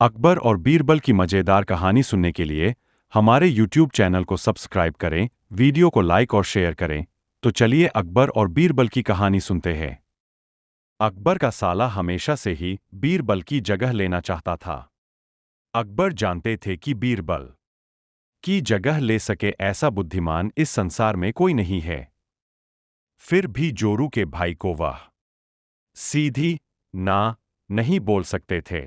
अकबर और बीरबल की मज़ेदार कहानी सुनने के लिए हमारे YouTube चैनल को सब्सक्राइब करें, वीडियो को लाइक और शेयर करें। तो चलिए अकबर और बीरबल की कहानी सुनते हैं। अकबर का साला हमेशा से ही बीरबल की जगह लेना चाहता था। अकबर जानते थे कि बीरबल की जगह ले सके ऐसा बुद्धिमान इस संसार में कोई नहीं है। फिर भी जोरू के भाई को वह सीधी ना नहीं बोल सकते थे।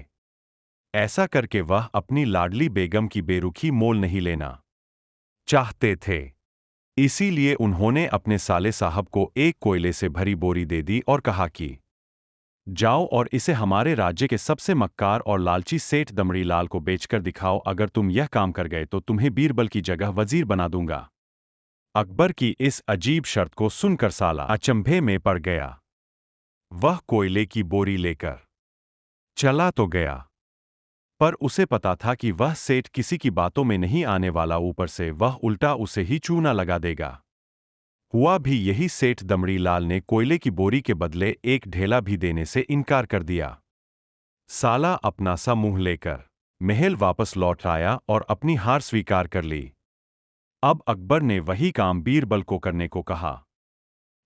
ऐसा करके वह अपनी लाडली बेगम की बेरुखी मोल नहीं लेना चाहते थे। इसीलिए उन्होंने अपने साले साहब को एक कोयले से भरी बोरी दे दी और कहा कि जाओ और इसे हमारे राज्य के सबसे मक्कार और लालची सेठ दमड़ी लाल को बेचकर दिखाओ। अगर तुम यह काम कर गए तो तुम्हें बीरबल की जगह वजीर बना दूंगा। अकबर की इस अजीब शर्त को सुनकर साला अचंभे में पड़ गया। वह कोयले की बोरी लेकर चला तो गया, पर उसे पता था कि वह सेठ किसी की बातों में नहीं आने वाला, ऊपर से वह उल्टा उसे ही चूना लगा देगा। हुआ भी यही, सेठ दमड़ी लाल ने कोयले की बोरी के बदले एक ढेला भी देने से इनकार कर दिया। साला अपना सा मुंह लेकर महल वापस लौट आया और अपनी हार स्वीकार कर ली। अब अकबर ने वही काम बीरबल को करने को कहा।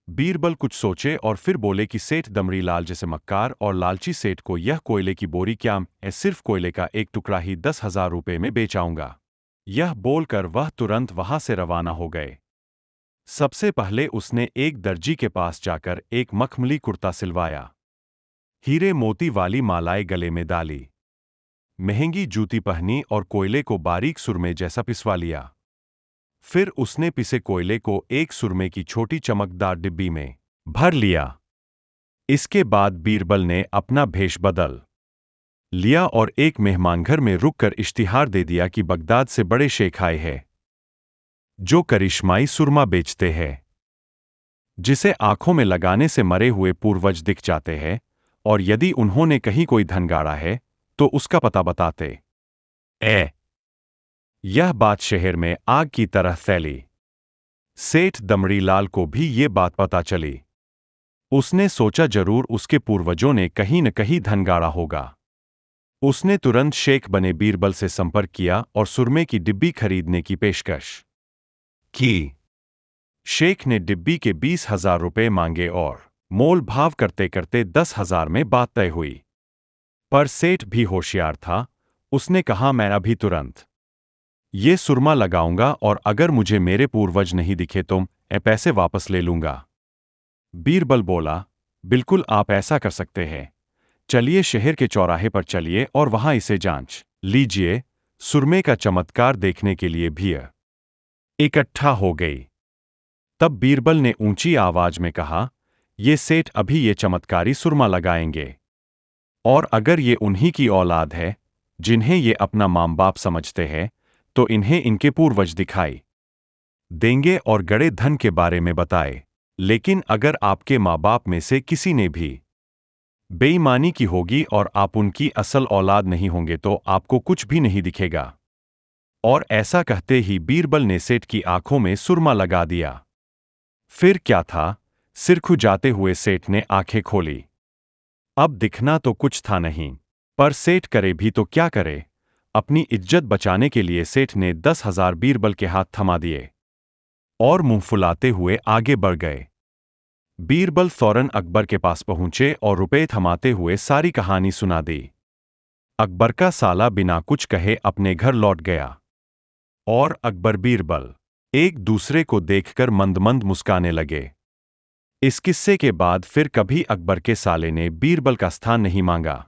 बीरबल कुछ सोचे और फिर बोले कि सेठ दमड़ी लाल जैसे मक्कार और लालची सेठ को यह कोयले की बोरी क्या, सिर्फ कोयले का एक टुकड़ा ही 10,000 रुपये में बेचाऊंगा। यह बोलकर वह तुरंत वहां से रवाना हो गए। सबसे पहले उसने एक दर्जी के पास जाकर एक मखमली कुर्ता सिलवाया, हीरे मोती वाली मालाएं गले में डाली, महंगी जूती पहनी और कोयले को बारीक सुरमे जैसा पिसवा लिया। फिर उसने पिसे कोयले को एक सुरमे की छोटी चमकदार डिब्बी में भर लिया। इसके बाद बीरबल ने अपना भेष बदल लिया और एक मेहमानघर में रुककर इश्तिहार दे दिया कि बगदाद से बड़े शेख आए हैं जो करिश्माई सुरमा बेचते हैं, जिसे आंखों में लगाने से मरे हुए पूर्वज दिख जाते हैं, और यदि उन्होंने कहीं कोई धन गाड़ा है तो उसका पता बताते। यह बात शहर में आग की तरह फैली। सेठ दमड़ी लाल को भी ये बात पता चली। उसने सोचा जरूर उसके पूर्वजों ने कहीं न कहीं धन गाड़ा होगा। उसने तुरंत शेख बने बीरबल से संपर्क किया और सुरमे की डिब्बी खरीदने की पेशकश की। शेख ने डिब्बी के 20,000 रुपये मांगे और मोल भाव करते करते 10,000 में बात तय हुई। पर सेठ भी होशियार था। उसने कहा, मैं अभी तुरंत ये सुरमा लगाऊंगा और अगर मुझे मेरे पूर्वज नहीं दिखे तो मैं पैसे वापस ले लूंगा। बीरबल बोला, बिल्कुल आप ऐसा कर सकते हैं। चलिए शहर के चौराहे पर चलिए और वहां इसे जांच लीजिए। सुरमे का चमत्कार देखने के लिए भीड़ इकट्ठा हो गई। तब बीरबल ने ऊंची आवाज में कहा, ये सेठ अभी ये चमत्कारी सुरमा लगाएंगे, और अगर ये उन्हीं की औलाद है जिन्हें ये अपना मां बाप समझते हैं तो इन्हें इनके पूर्वज दिखाई देंगे और गड़े धन के बारे में बताए। लेकिन अगर आपके मां बाप में से किसी ने भी बेईमानी की होगी और आप उनकी असल औलाद नहीं होंगे तो आपको कुछ भी नहीं दिखेगा। और ऐसा कहते ही बीरबल ने सेठ की आंखों में सुरमा लगा दिया। फिर क्या था, सिर खुजाते हुए सेठ ने आंखें खोली। अब दिखना तो कुछ था नहीं, पर सेठ करे भी तो क्या करे। अपनी इज्जत बचाने के लिए सेठ ने 10,000 बीरबल के हाथ थमा दिए और मुंह फुलाते हुए आगे बढ़ गए। बीरबल फौरन अकबर के पास पहुंचे और रुपए थमाते हुए सारी कहानी सुना दी। अकबर का साला बिना कुछ कहे अपने घर लौट गया और अकबर बीरबल एक दूसरे को देखकर मंद मंद मुस्काने लगे। इस किस्से के बाद फिर कभी अकबर के साले ने बीरबल का स्थान नहीं मांगा।